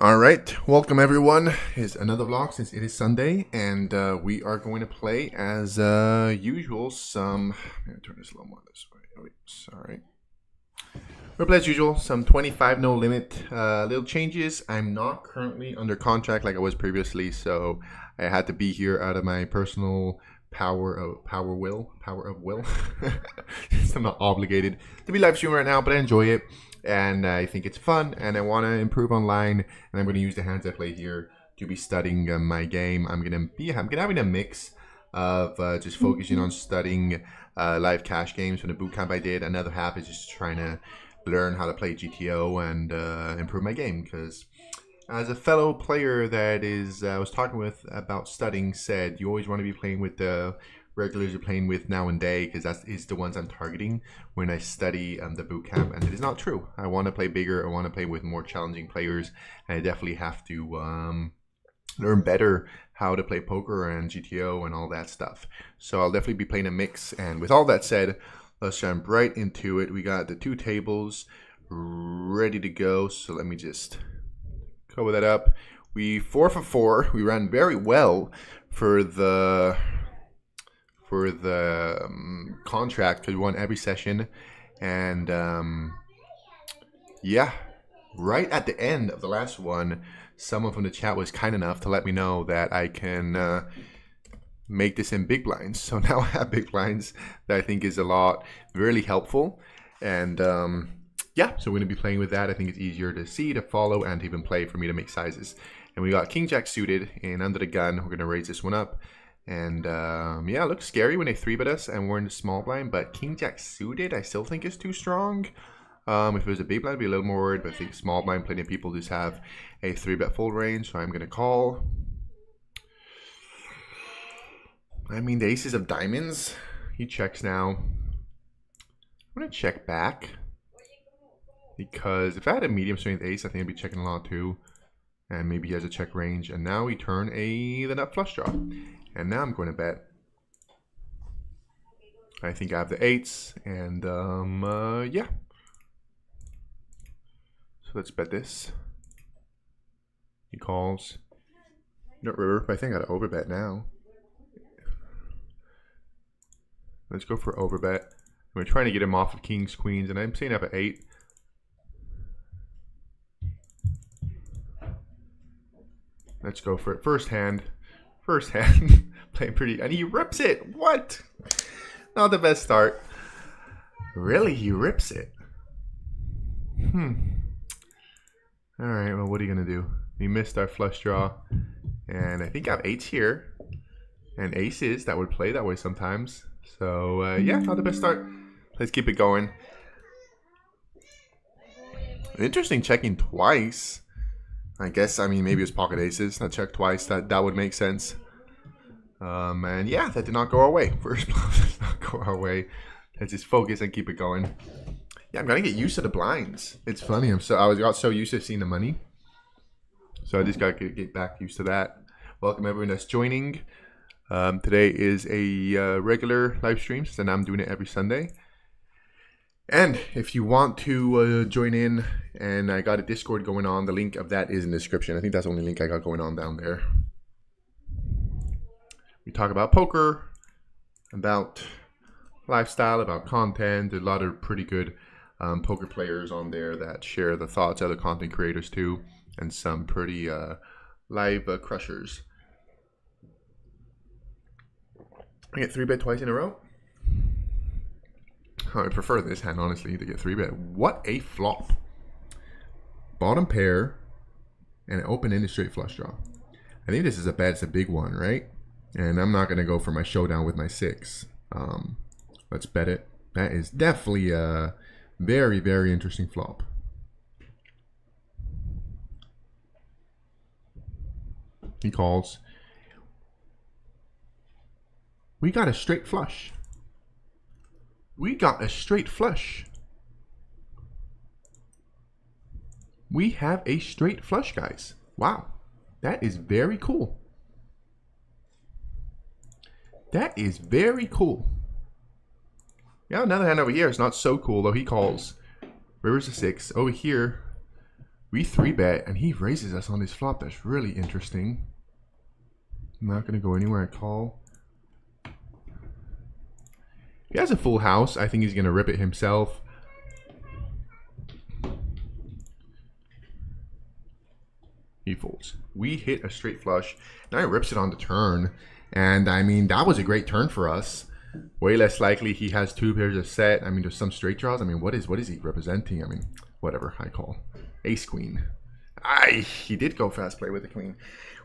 All right, welcome everyone. Here's another vlog since it is Sunday, and we are going to play as usual. I'm gonna turn this a little more this way. Oh, wait, sorry. We're play as usual. Some 25 no limit. Little changes. I'm not currently under contract like I was previously, so I had to be here out of my personal power of will. I'm not obligated to be live streaming right now, but I enjoy it. And I think it's fun, and I want to improve online, and I'm going to use the hands I play here to be studying my game. I'm gonna having a mix of just focusing on studying live cash games from the bootcamp I did. Another half is just trying to learn how to play GTO and improve my game, because as a fellow player that I was talking with about studying said, you always want to be playing with the regulars you're playing with now and day, because that is the ones I'm targeting when I study the boot camp. And it is not true. I want to play bigger. I want to play with more challenging players, and I definitely have to learn better how to play poker and GTO and all that stuff. So I'll definitely be playing a mix. And with all that said, let's jump right into it. We got the two tables ready to go, so let me just cover that up. We 4 for 4. We ran very well for the contract, because we won every session. And yeah, right at the end of the last one, someone from the chat was kind enough to let me know that I can make this in big blinds. So now I have big blinds that I think is really helpful. And yeah, so we're going to be playing with that. I think it's easier to see, to follow, and to even play for me to make sizes. And we got King Jack suited, and under the gun, we're going to raise this one up. And yeah, it looks scary when they 3-bet us and we're in the small blind, but King Jack suited I still think is too strong. If it was a big blind, I'd be a little more worried, but I think small blind, plenty of people just have a 3-bet full range, so I'm going to call. I mean, the aces of diamonds, he checks now. I'm going to check back, because if I had a medium strength ace, I think I'd be checking a lot too. And maybe he has a check range, and now we turn the nut flush draw. And now I'm going to bet. I think I have the 8s, and yeah. So let's bet this. He calls. No river, but I think I got to overbet now. Let's go for overbet. We're trying to get him off of kings, queens, and I'm saying I have an 8. Let's go for it. First hand. Playing pretty, and he rips it. What? Not the best start. Really, he rips it. All right, well, what are you gonna do? We missed our flush draw, and I think I have 8s here, and aces that would play that way sometimes. So yeah, not the best start. Let's keep it going. Interesting checking twice. I guess, I mean, maybe it's pocket aces. I checked twice. That would make sense. And yeah, that did not go our way. First bluff does not go our way. Let's just focus and keep it going. Yeah, I'm gonna get used to the blinds. It's funny. I got so used to seeing the money, so I just got to get back used to that. Welcome everyone that's joining. Today is a regular live stream, and I'm doing it every Sunday. And if you want to join in, and I got a Discord going on, the link of that is in the description. I think that's the only link I got going on down there. We talk about poker, about lifestyle, about content. There's a lot of pretty good poker players on there that share the thoughts, other content creators too, and some pretty live crushers. I get 3-bet twice in a row. I prefer this hand, honestly, to get 3-bet. What a flop. Bottom pair and an open-ended straight flush draw. I think this is a bet. It's a big one, right? And I'm not going to go for my showdown with my 6. Let's bet it. That is definitely a very, very interesting flop. He calls. We got a straight flush. We got a straight flush. We have a straight flush, guys. Wow. That is very cool. That is very cool. Yeah, another hand over here is not so cool, though. He calls. River's a 6. Over here, We 3-bet, and he raises us on this flop. That's really interesting. I'm not going to go anywhere. I call. If he has a full house, I think he's going to rip it himself. He folds. We hit a straight flush. Now he rips it on the turn. And, I mean, that was a great turn for us. Way less likely he has 2 pairs of set. I mean, there's some straight draws. I mean, what is he representing? I mean, whatever. I call. Ace queen. He did go fast play with the queen.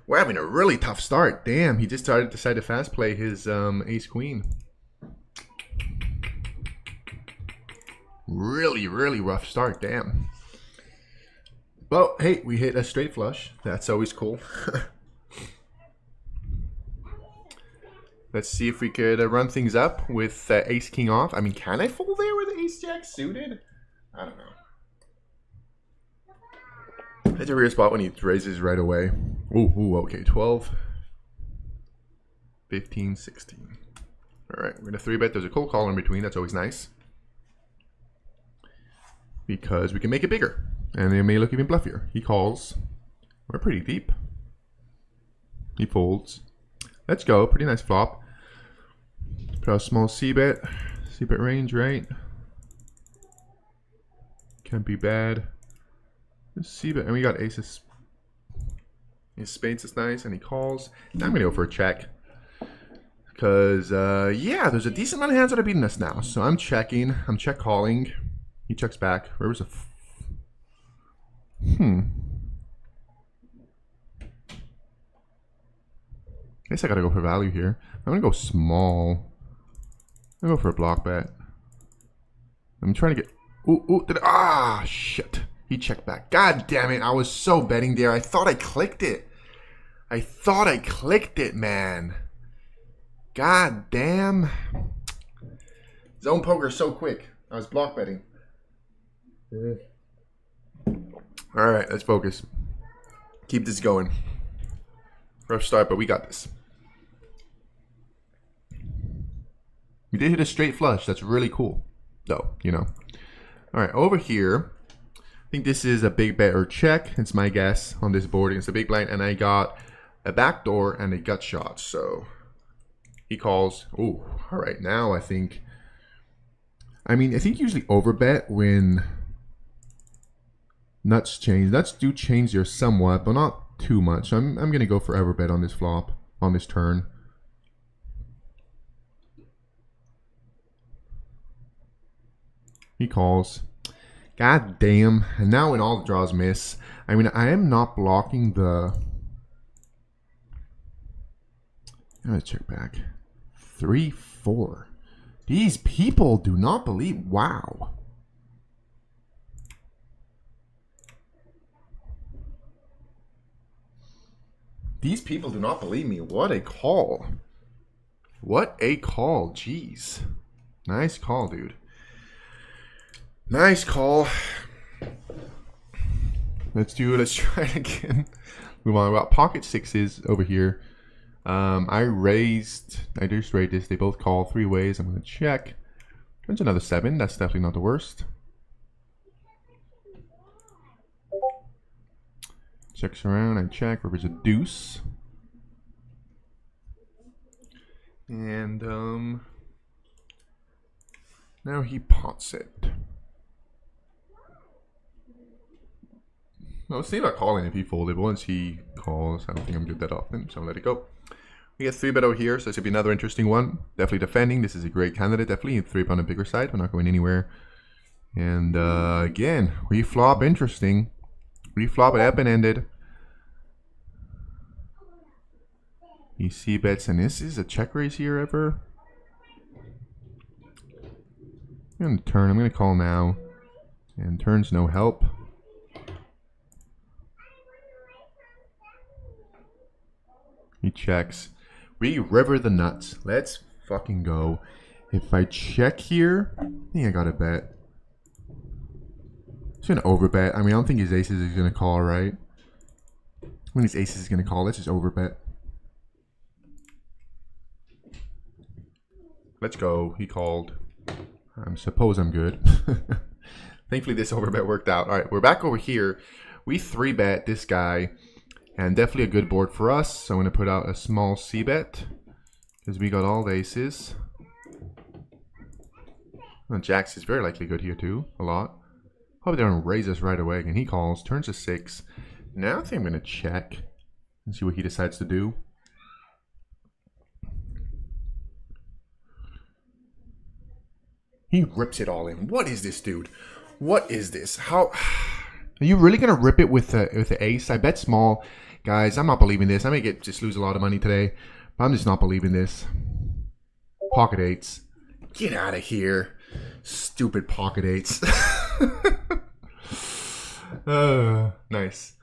We're having a really tough start. Damn, he just decided to fast play his ace queen. Really, really rough start. Damn. Well, hey, we hit a straight flush. That's always cool. Let's see if we could run things up with ace king off. I mean, can I fold there with ace jack suited? I don't know. It's a weird spot when he raises right away. Ooh, okay. 12, 15, 16. All right, we're going to 3-bet. There's a cold call in between. That's always nice. Because we can make it bigger. And it may look even bluffier. He calls. We're pretty deep. He folds. Let's go. Pretty nice flop. Put out a small c-bet. C-bet range, right? Can't be bad. C-bet. And we got aces. His spades is nice. And he calls. Now I'm going to go for a check. Because, yeah, there's a decent amount of hands that are beating us now. So I'm checking. I'm check calling. He checks back. River's a... I guess I gotta go for value here. I'm gonna go small. I'm gonna go for a block bet. I'm trying to get... shit. He checked back. God damn it. I was so betting there. I thought I clicked it. Man. God damn. Zone poker so quick. I was block betting. All right, let's focus. Keep this going. Rough start, but we got this. We did hit a straight flush. That's really cool, though, you know. All right, over here, I think this is a big bet or check. It's my guess on this board against a big blind, and I got a backdoor and a gut shot. So he calls. Ooh, all right. Now I think usually overbet when nuts change. Nuts do change here somewhat, but not too much. I'm gonna go for overbet on this flop, on this turn. He calls. God damn. And now when all the draws miss, I mean, I am not blocking the... I'm gonna check back. 3, 4. These people do not believe... Wow. These people do not believe me. What a call. What a call. Jeez. Nice call, dude. Nice call. Let's try it again. Move on. We got pocket sixes over here. I just raised this. They both call 3 ways. I'm going to check. There's another 7. That's definitely not the worst. Checks around. I check. River's a deuce. And now he pots it. I was thinking about calling if he folded, but once he calls, I don't think I'm good that often, so I'll let it go. We get 3-bet over here, so this should be another interesting one. Definitely defending. This is a great candidate. Definitely 3-bet on the bigger side. We're not going anywhere. And again, we flop interesting. We flop it open-ended. You see bets, and this is a check raise here ever. I'm going to turn. I'm going to call now. And turns no help. He checks. We river the nuts. Let's fucking go. If I check here, I think I got a bet. Just gonna overbet. I mean, I don't think his aces is gonna call, right? When his aces is gonna call, let's just overbet. Let's go. He called. I suppose I'm good. Thankfully, this overbet worked out. All right, we're back over here. We 3-bet this guy, and definitely a good board for us. So I'm going to put out a small C-bet because we got all the aces. Well, Jacks is very likely good here too, a lot. Hope they don't raise us right away. And he calls, turns to 6. Now I think I'm going to check and see what he decides to do. He rips it all in. What is this, dude? What is this? How are you really gonna rip it with the ace? I bet small, guys. I'm not believing this. I may just lose a lot of money today, but I'm just not believing this. Pocket eights. Get out of here, stupid pocket eights. Nice,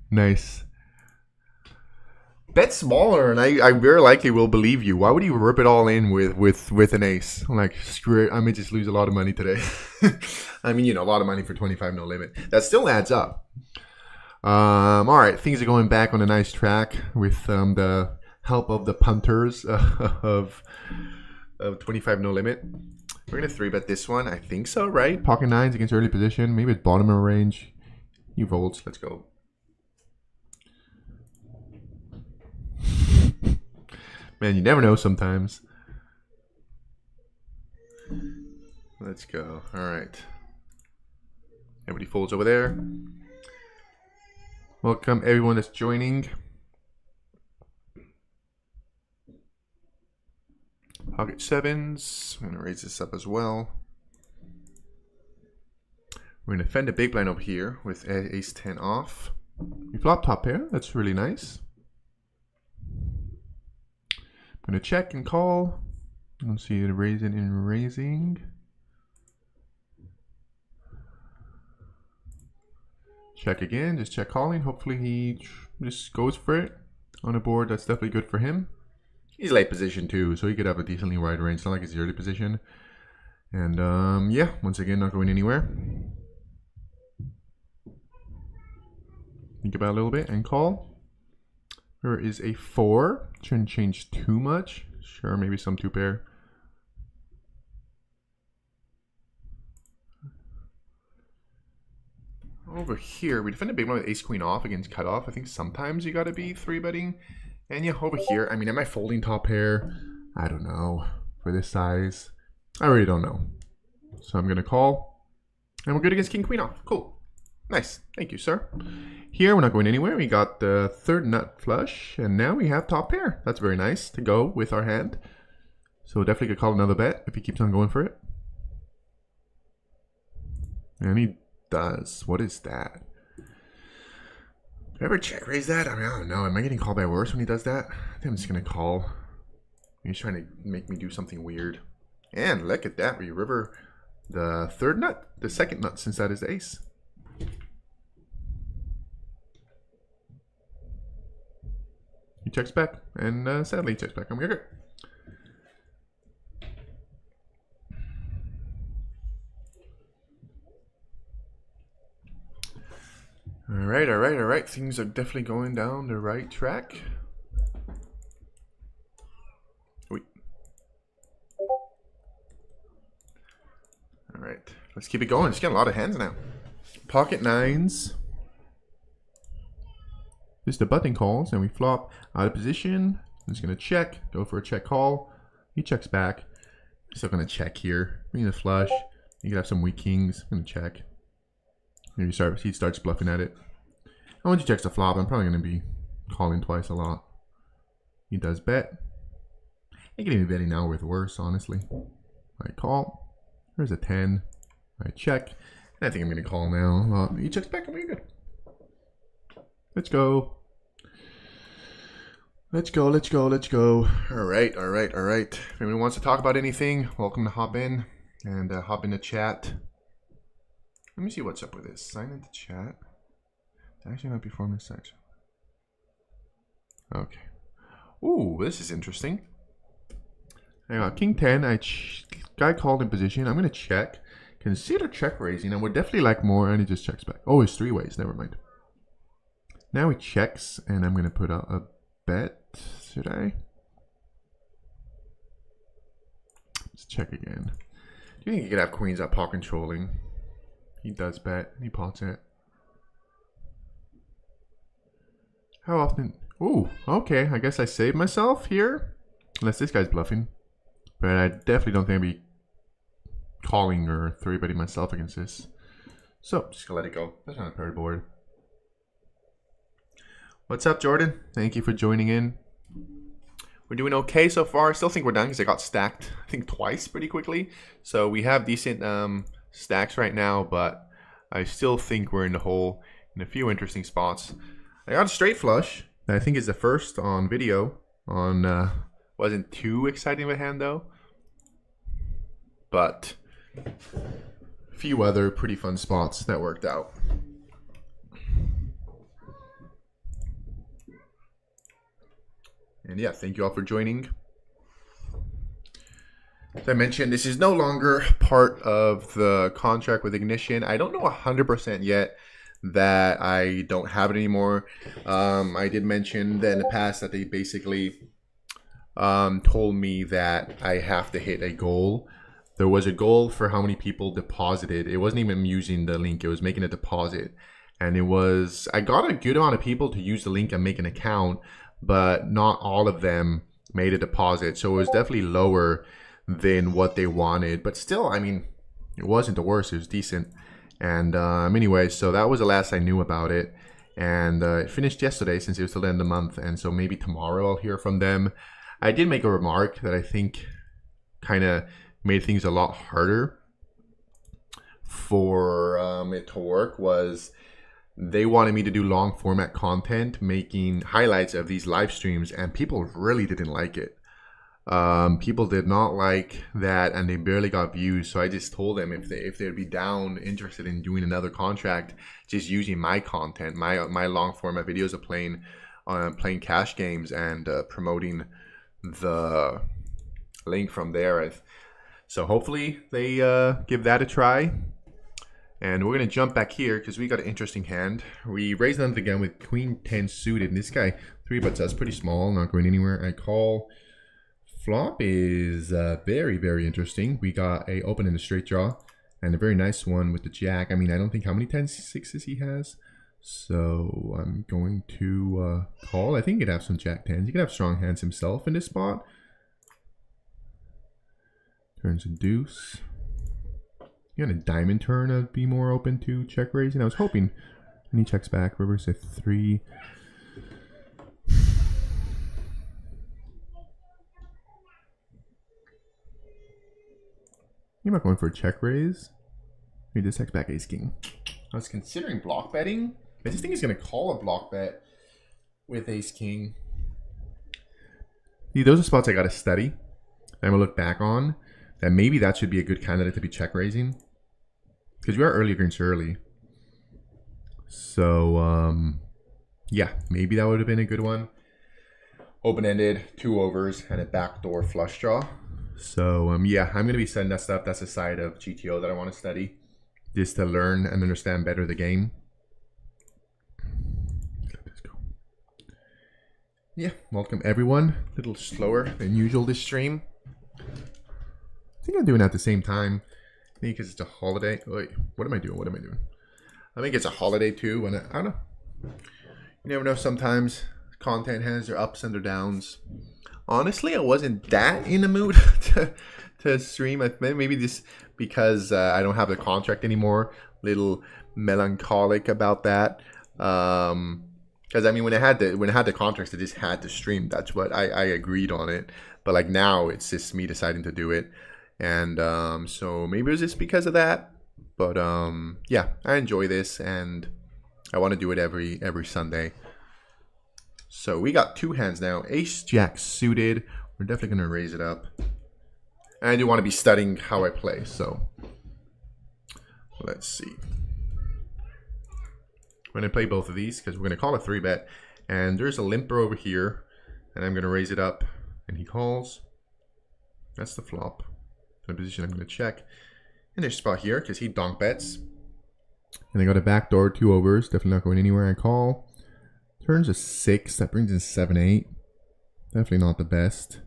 nice. Bet smaller, and I very likely will believe you. Why would you rip it all in with an ace? I'm like, screw it. I may just lose a lot of money today. I mean, you know, a lot of money for 25 no limit. That still adds up. All right, things are going back on a nice track with the help of the punters of 25 no limit. We're gonna 3-bet this one. I think so, right? Pocket nines against early position. Maybe it's bottom of range. He folds. Let's go. Man, you never know sometimes. Let's go. All right. Everybody folds over there. Welcome everyone that's joining. Pocket sevens. I'm going to raise this up as well. We're going to fend a big blind up here with ace 10 off. We flop top pair. That's really nice. I'm going to check and call. Let's see it raising and raising. Check again, just check calling. Hopefully he just goes for it on a board that's definitely good for him. He's late position too, so he could have a decently wide range. It's not like it's early position. And yeah, once again, not going anywhere. Think about it a little bit and call. There is a 4. Shouldn't change too much. Sure, maybe some 2-pair. Over here, we defend a big one with ace queen off against cutoff. I think sometimes you gotta be 3-betting. And yeah, over here, I mean, am I folding top pair? I don't know. For this size, I really don't know. So I'm gonna call. And we're good against king queen off. Cool. Nice. Thank you, sir. Here, we're not going anywhere. We got the 3rd nut flush, and now we have top pair. That's very nice to go with our hand. So definitely could call another bet if he keeps on going for it. And he does. What is that? Did I ever check raise that? I mean, I don't know. Am I getting called by worse when he does that? I think I'm just going to call. He's trying to make me do something weird. And look at that. We river the 3rd nut. The 2nd nut, since that is the ace. He checks back, and sadly he checks back. I'm good. All right. Things are definitely going down the right track. Wait. All right, let's keep it going. Just getting a lot of hands now. Pocket nines. Just the button calls, and we flop out of position. I'm just gonna check, go for a check call. He checks back. Still gonna check here. We need a flush. You could have some weak kings. I'm gonna check. Maybe he starts bluffing at it. And once he checks the flop, I'm probably gonna be calling twice a lot. He does bet. He can even be betting now with worse, honestly. I call. There's a 10. I check. And I think I'm gonna call now. He checks back. I'm really good. Let's go. Let's go. All right. If anyone wants to talk about anything, welcome to hop in and hop in the chat. Let me see what's up with this. Sign into chat. Actually, not before this section. Okay. Ooh, this is interesting. I got king 10. Guy called in position. I'm gonna check. Consider check raising. I would definitely like more, and he just checks back. Oh, it's 3 ways. Never mind. Now he checks, and I'm gonna put out a bet. Should I? Let's check again. Do you think he could have queens at pot controlling? He does bet. He pots it. How often? Ooh, okay. I guess I saved myself here. Unless this guy's bluffing. But I definitely don't think I'd be calling or 3-betting myself against this. So, just gonna let it go. That's not a paired board. What's up, Jordan? Thank you for joining in. We're doing okay so far. I still think we're done because I got stacked, I think, twice pretty quickly. So we have decent stacks right now, but I still think we're in the hole in a few interesting spots. I got a straight flush that I think is the first on video. Wasn't too exciting of a hand though, but a few other pretty fun spots that worked out. And yeah, thank you all for joining. As I mentioned, this is no longer part of the contract with Ignition. I don't know 100% yet that I don't have it anymore. I did mention that in the past that they basically told me that I have to hit a goal. There was a goal for how many people deposited. It wasn't even using the link. It was making a deposit. And I got a good amount of people to use the link and make an account, but not all of them made a deposit. So it was definitely lower than what they wanted. But still, I mean, it wasn't the worst. It was decent. And anyway, so that was the last I knew about it. And it finished yesterday since it was till the end of the month. And so maybe tomorrow I'll hear from them. I did make a remark that I think kind of made things a lot harder for it to work. Was they wanted me to do long format content, making highlights of these live streams, and people really didn't like it. People did not like that, and they barely got views. So I just told them if they'd be interested in doing another contract, just using my content, my long format videos of playing cash games and promoting the link from there. So hopefully they give that a try. And we're going to jump back here because we got an interesting hand. We raise them again with Queen 10 suited. And this guy 3-bets us pretty small, not going anywhere. I call. Flop is very, very interesting. We got a open and a straight draw. And a very nice one with the jack. I mean, I don't think how many 10-6s he has. So I'm going to call. I think he could have some jack 10s. He could have strong hands himself in this spot. Turns a deuce. You got a diamond turn, I'd be more open to check raising. I was hoping when he checks back, reverse a 3. You're not going for a check raise. He just checks back ace king. I was considering block betting. I just think he's going to call a block bet with ace king. See, those are spots I got to study. I'm going to look back on. That maybe that should be a good candidate to be check raising. Because we are early against early. So, yeah, maybe that would have been a good one. Open-ended, 2 overs, and a backdoor flush draw. So, yeah, I'm going to be studying that stuff. That's a side of GTO that I want to study. Just to learn and understand better the game. Let's go. Yeah, welcome everyone. A little slower than usual this stream. I think I'm doing it at the same time. Maybe because it's a holiday. Wait, what am I doing? I think it's a holiday too. And I don't know. You never know. Sometimes content has their ups and their downs. Honestly, I wasn't that in the mood to stream. Maybe this because I don't have the contract anymore. Little melancholic about that. Because I mean, when I had the contracts, I just had to stream. That's what I agreed on it. But like now, it's just me deciding to do it. And so maybe it was just because of that. But yeah, I enjoy this and I want to do it every Sunday. So we got 2 hands now. Ace Jack suited. We're definitely going to raise it up. And I do want to be studying how I play. So let's see. I'm going to play both of these because we're going to call a 3-bet. And there's a limper over here. And I'm going to raise it up. And he calls. That's the flop. In a position I'm going to check. And there's a spot here because he donk bets. And I got a backdoor, 2 overs. Definitely not going anywhere. I call. Turns a 6. That brings in 7-8. Definitely not the best.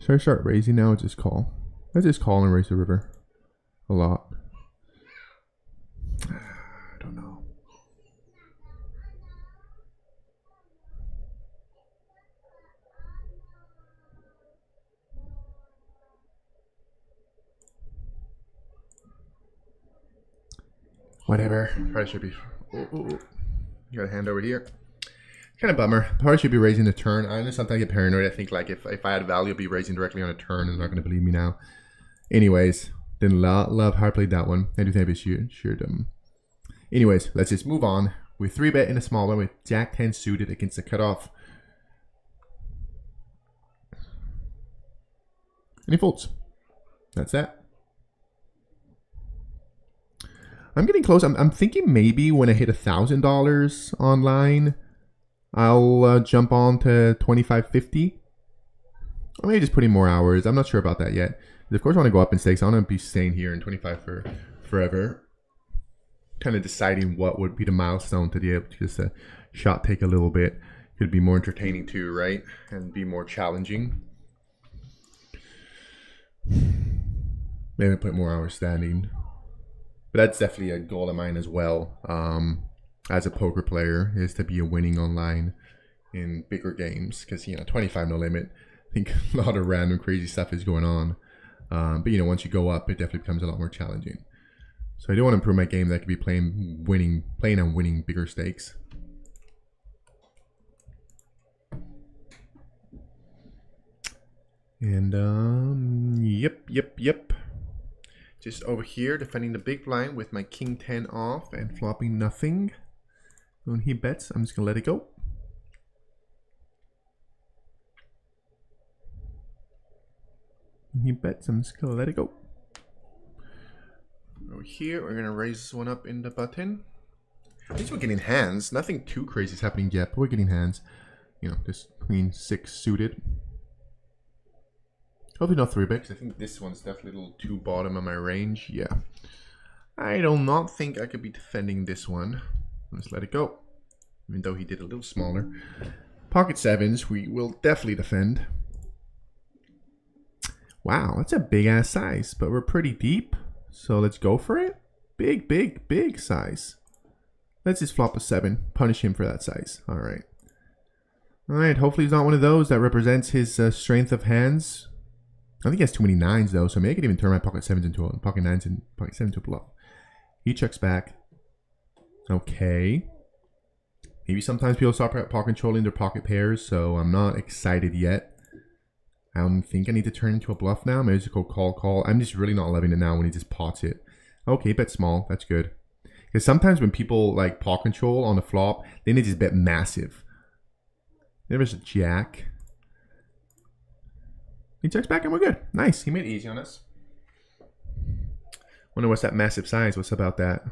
Should I start raising now or just call? Let's just call and raise the river. A lot. I don't know. Whatever. Probably should be. You got a hand over here. Kind of bummer. Probably should be raising the turn. I know sometimes I get paranoid. I think like if I had value, I'd be raising directly on a turn, and they're not going to believe me now. Anyways, didn't love how I played that one. I do think I sure them. Anyways, let's just move on. We 3-bet in a small one with Jack 10 suited against the cutoff. And he folds. That's that. I'm getting close. I'm thinking maybe when I hit $1,000 online, I'll jump on to 25.50. Or maybe just put in more hours. I'm not sure about that yet. Of course, I want to go up in stakes. I want to be staying here in 25 for forever. Kind of deciding what would be the milestone to be able to just shot take a little bit. Could be more entertaining too, right? And be more challenging. Maybe put more hours standing. But that's definitely a goal of mine as well. As a poker player, is to be a winning online in bigger games. Because, you know, 25 no limit. I think a lot of random crazy stuff is going on. But, you know, once you go up, it definitely becomes a lot more challenging. So I do want to improve my game that I could be playing on winning bigger stakes. And, yep. Just over here, defending the big blind with my king 10 off and flopping nothing. When he bets, I'm just going to let it go. When he bets, I'm just going to let it go. Over here, we're going to raise this one up in the button. At least we're getting hands. Nothing too crazy is happening yet, but we're getting hands. You know, this queen 6 suited. Hopefully not 3-bet. I think this one's definitely a little too bottom of my range. Yeah. I do not think I could be defending this one. Let's let it go. Even though he did a little smaller. Pocket 7s, we will definitely defend. Wow, that's a big ass size, but we're pretty deep. So let's go for it. Big size. Let's just flop a 7. Punish him for that size. Alright. Alright, hopefully he's not one of those that represents his strength of hands. I think he has too many 9s though, so maybe I could even turn my pocket 7s into a pocket 9s and pocket 7 into a bluff. He checks back. Okay. Maybe sometimes people start pocket controlling their pocket pairs, so I'm not excited yet. I don't think I need to turn into a bluff now. Maybe just go call. I'm just really not loving it now when he just pots it. Okay, bet small. That's good. Because sometimes when people like pot control on the flop, then they just bet massive. There's a jack. He checks back and we're good. Nice. He made it easy on us. Wonder what's that massive size? What's about that?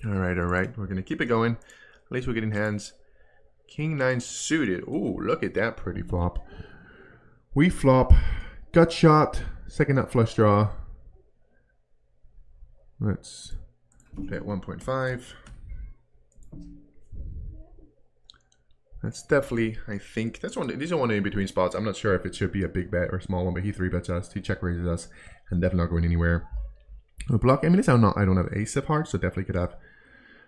Alright. We're going to keep it going. At least we're getting hands. King 9 suited. Ooh, look at that pretty flop. We flop. Gut shot. Second nut flush draw. Let's bet 1.5. That's definitely, I think, that's one. These are one in between spots. I'm not sure if it should be a big bet or a small one, but he 3-bets us. He check raises us, and definitely not going anywhere. A block. I mean, I don't have ace of hearts, so definitely could have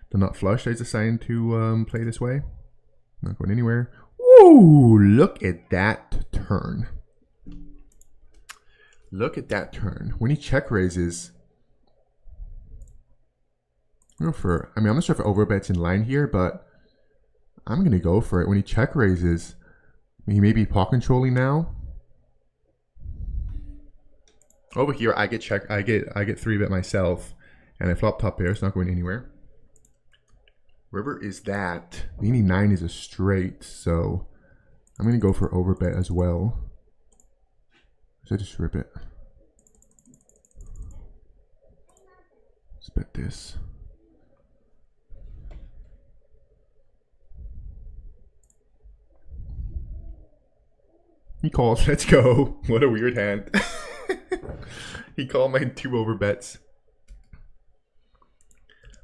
the nut flush as a sign to play this way. Not going anywhere. Woo! Look at that turn. Look at that turn. When he check raises, go for. I mean, I'm not sure if overbet's in line here, but I'm gonna go for it. When he check raises, he may be pot controlling now. Over here, I get 3-bet myself, and I flop top pair. It's not going anywhere. River is that. Meaning 9 is a straight, so I'm gonna go for overbet as well. So I just rip it. Let's bet this. He calls. Let's go. What a weird hand. He called my 2 overbets.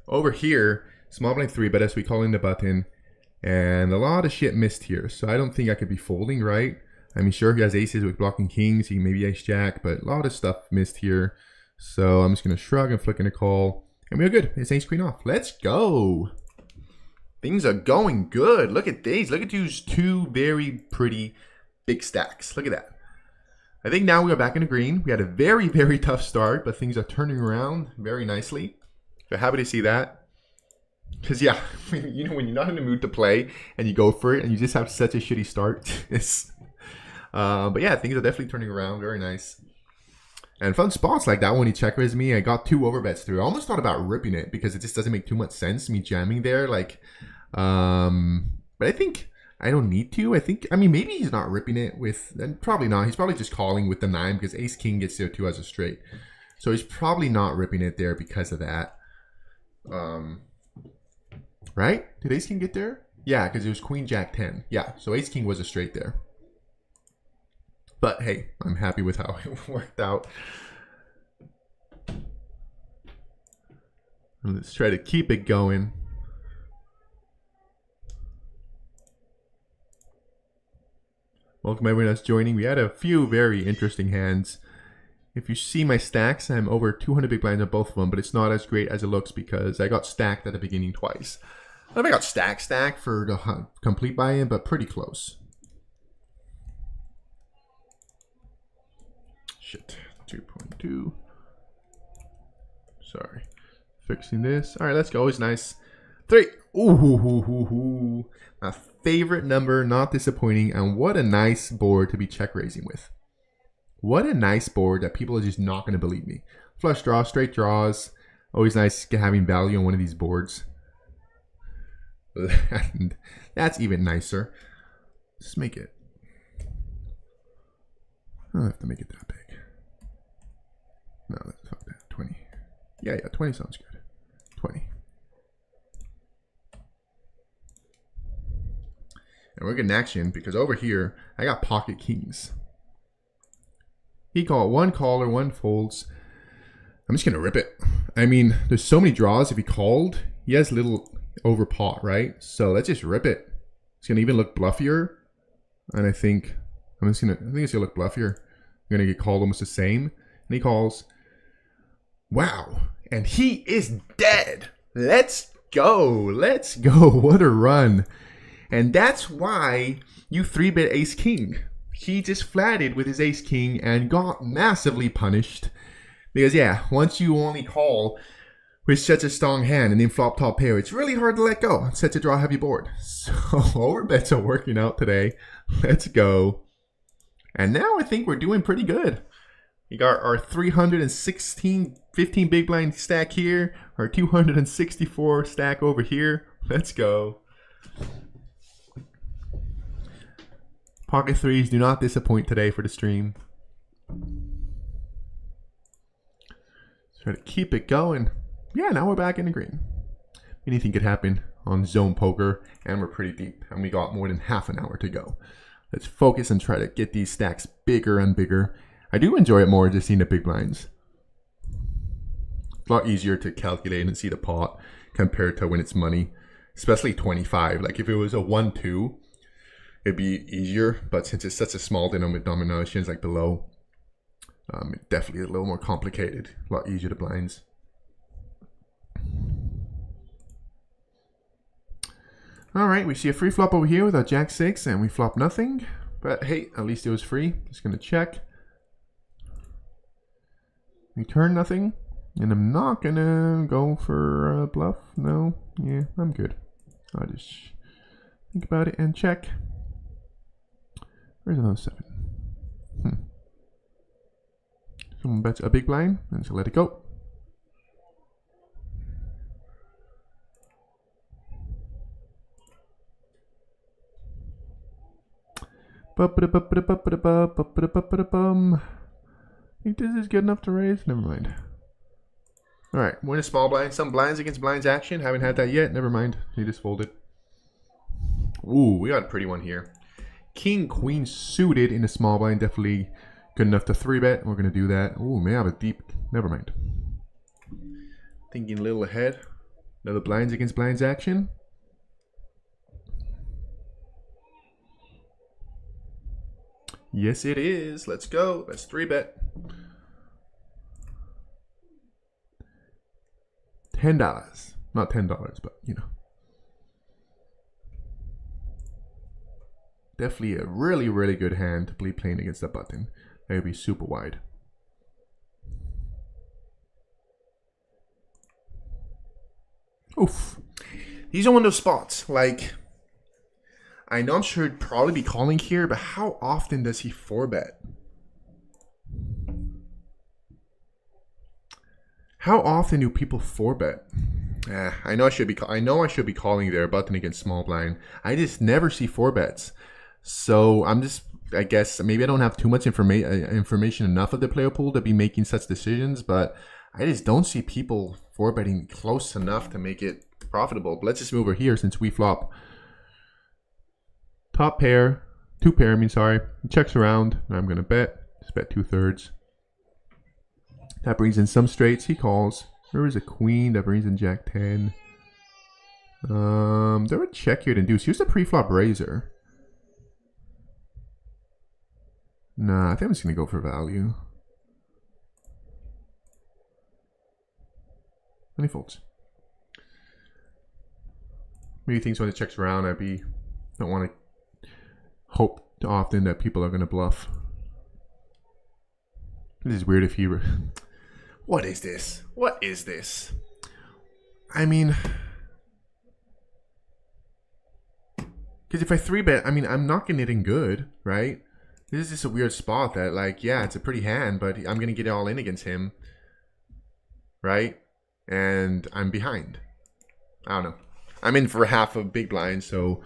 Over here, small blind 3-bet us. We call in the button. And a lot of shit missed here. So I don't think I could be folding, right? I mean, sure, he has aces with blocking kings. He maybe ace jack, but a lot of stuff missed here. So I'm just going to shrug and flick in a call. And we're good. It's ace queen off. Let's go. Things are going good. Look at these. Look at these two very pretty big stacks. Look at that. I think now we are back in the green. We had a very, very tough start, but things are turning around very nicely. So happy to see that. Because, yeah, you know, when you're not in the mood to play and you go for it and you just have such a shitty start. But yeah, things are definitely turning around. Very nice. And fun spots like that when he check raised me. I got 2 overbets through. I almost thought about ripping it because it just doesn't make too much sense, me jamming there. Like, but I think I don't need to. I mean, maybe he's not ripping it with, and probably not. He's probably just calling with the 9 because ace king gets there too as a straight. So he's probably not ripping it there because of that. Right? Did ace king get there? Yeah, because it was queen jack 10. Yeah, so ace king was a straight there. But hey, I'm happy with how it worked out. And let's try to keep it going. Welcome everyone that's joining. We had a few very interesting hands. If you see my stacks, I'm over 200 big blinds on both of them, but it's not as great as it looks because I got stacked at the beginning twice. I don't know if I got stacked for the complete buy-in, but pretty close. Shit, 2.2. Sorry. Fixing this. All right, let's go. It's nice. 3. Ooh, my favorite number, not disappointing. And what a nice board to be check raising with. What a nice board that people are just not going to believe me. Flush draw, straight draws. Always nice having value on one of these boards. And that's even nicer. Just make it. I don't have to make it that big. No, let's fuck that. 20. Yeah, 20 sounds good. 20. And we're getting action because over here, I got pocket kings. He called 1 caller, 1 folds. I'm just going to rip it. I mean, there's so many draws. If he called, he has little over pot, right? So let's just rip it. It's going to even look bluffier. And I think it's going to look bluffier. I'm going to get called almost the same. And he calls. Wow. And he is dead. Let's go. Let's go. What a run. And that's why you 3-bet ace king. He just flatted with his ace king and got massively punished. Because yeah, once you only call with such a strong hand and then flop top pair, it's really hard to let go. It's such a draw heavy board. So overbets are working out today. Let's go. And now I think we're doing pretty good. We got our 316, 15 big blind stack here. Our 264 stack over here. Let's go. Pocket threes do not disappoint today for the stream. Try to keep it going. Yeah, now we're back in the green. Anything could happen on zone poker, and we're pretty deep, and we got more than half an hour to go. Let's focus and try to get these stacks bigger and bigger. I do enjoy it more just seeing the big blinds. It's a lot easier to calculate and see the pot compared to when it's money, especially 25. Like if it was a 1-2, it'd be easier, but since it's such a small denominations like below, it definitely is a little more complicated, a lot easier to blinds. All right, we see a free flop over here with our jack 6 and we flop nothing, but hey, at least it was free. Just gonna check. We turn nothing, and I'm not gonna go for a bluff. No, yeah, I'm good. I'll just think about it and check. Where's another 7? Someone bets a big blind, and so let it go. I think this is good enough to raise. Never mind. All right, win a small blind. Some blinds against blinds action. Haven't had that yet. Never mind. He just folded. Ooh, we got a pretty one here. King, queen suited in a small blind. Definitely good enough to 3-bet. We're going to do that. Ooh, may have a deep. Never mind. Thinking a little ahead. Another blinds against blinds action. Yes, it is. Let's go. Let's 3-bet. $10. Not $10, but you know. Definitely a really, really good hand to be playing against that button. That would be super wide. Oof. These are one of those spots. Like, I know I'm sure he'd probably be calling here, but how often does he 4-bet? How often do people 4-bet? I know I should be calling there button against small blind. I just never see 4-bets. So I guess maybe I don't have too much information enough of the player pool to be making such decisions, but I just don't see people 4-betting close enough to make it profitable. But let's just move over here since we flop. Top pair, 2-pair, he checks around, and I'm gonna bet. Just bet 2/3. That brings in some straights, he calls. There is a queen, that brings in Jack 10. There would check here to deuce. Here's the pre-flop razor. Nah, I think I'm just gonna go for value. And he folds. Maybe he thinks when it checks around, don't want to hope too often that people are gonna bluff. This is weird if he... What is this? What is this? I mean... Because if I 3-bet, I mean, I'm not getting it in good, right? This is just a weird spot that, like, yeah, it's a pretty hand, but I'm going to get it all in against him, right? And I'm behind. I don't know. I'm in for half a big blind, so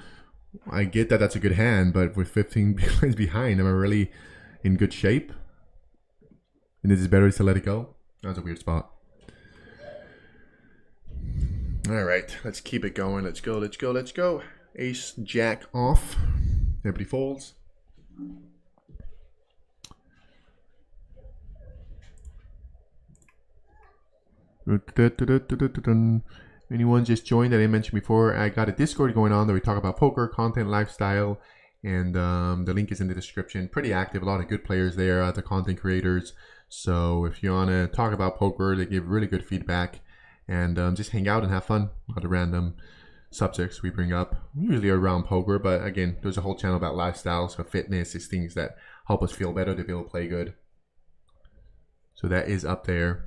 I get that that's a good hand, but with 15 big blinds behind, am I really in good shape? And is it better to let it go? That's a weird spot. All right, let's keep it going. Let's go, let's go, let's go. Ace, Jack off. Everybody folds. Anyone just joined that I mentioned before, I got a Discord going on that we talk about poker, content, lifestyle, and the link is in the description. Pretty active, a lot of good players there, the content creators. So if you want to talk about poker, they give really good feedback, and just hang out and have fun. A lot of random subjects we bring up, usually around poker, but again, there's a whole channel about lifestyle, so fitness is things that help us feel better to be able to play good. So that is up there.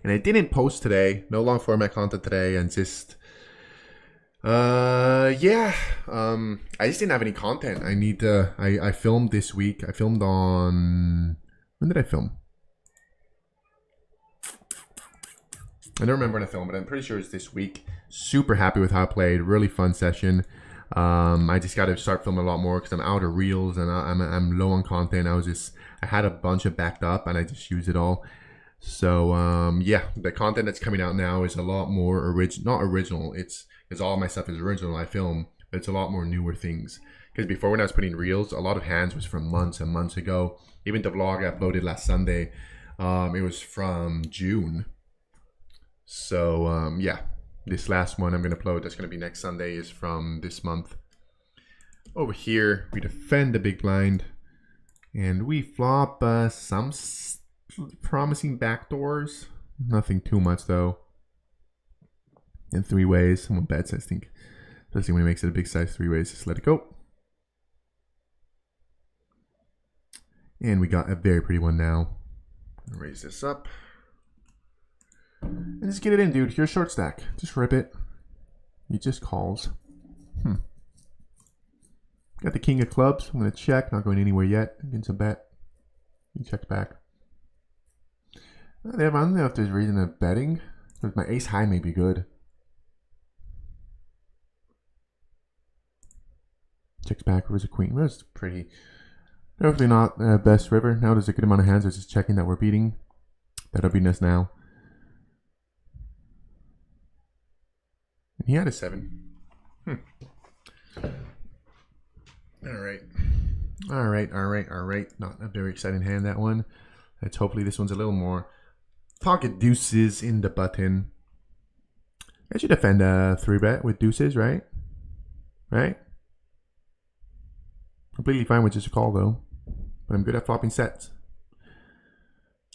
And I didn't post today, no long format content today, and just I just didn't have any content. I need to I filmed this week. I filmed on, when did I film? I don't remember when I filmed, but I'm pretty sure it's this week. Super happy with how I played. Really fun session. I just got to start filming a lot more because I'm out of reels and I'm low on content. I had a bunch of backed up and I just used it all. So yeah, the content that's coming out now is a lot more not original. It's all my stuff is original. I film, but it's a lot more newer things. Because before, when I was putting reels, a lot of hands was from months and months ago. Even the vlog I uploaded last Sunday, it was from June. So yeah, this last one I'm gonna upload, that's gonna be next Sunday, is from this month. Over here, we defend the big blind, and we flop some promising backdoors. Nothing too much though. In 3 ways, someone bets, I think. Especially when he makes it a big size 3 ways, just let it go. And we got a very pretty one now. Raise this up. And just get it in, dude. Here's short stack. Just rip it. He just calls. Got the king of clubs. I'm going to check. Not going anywhere yet. Against a bet. He checks back. I don't know if there's reason of betting. Because my ace high may be good. Checks back. Where's a queen? Where's pretty? Definitely not best river. Now there's a good amount of hands. There's just checking that we're beating. That'll be us now. He had a 7. Alright. Alright. Not a very exciting hand, that one. Let's hopefully this one's a little more. Pocket deuces in the button. I should defend a 3-bet with deuces, right? Right? Completely fine with just a call, though. but I'm good at flopping sets.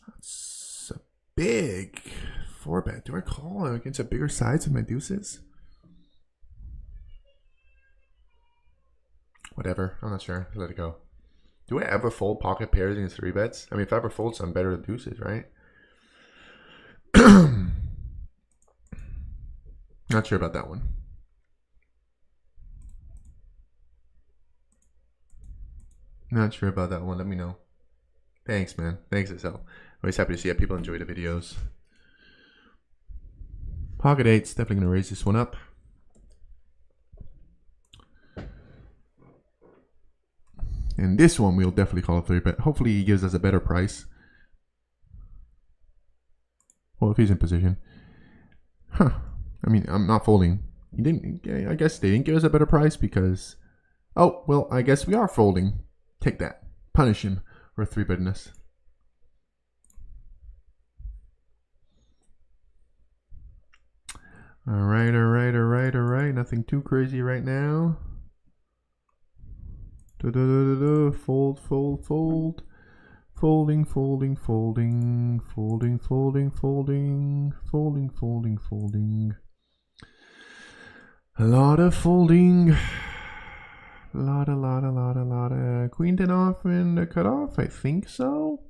That's a big 4-bet. Do I call against a bigger size of my deuces? Whatever. I'm not sure. Let it go. Do I ever fold pocket pairs against 3-bets? I mean, if I ever fold some, better than deuces, right? Not sure about that one. Not sure about that one. Let me know. Thanks, man. Thanks, SL. Always happy to see that people enjoy the videos. Pocket 8's definitely going to raise this one up. And this one we'll definitely call a 3-bet. Hopefully he gives us a better price. Well, if he's in position. Huh. I mean, I'm not folding. He didn't. I guess they didn't give us a better price because... Oh, well, I guess we are folding. Take that. Punish him for 3-betness. Alright, alright, alright, alright. Nothing too crazy right now. Fold, fold, fold. Folding, folding, folding. Folding, folding, folding. Folding, folding, folding. A lot of folding. A lot of queen 10 off and a cutoff. I think so.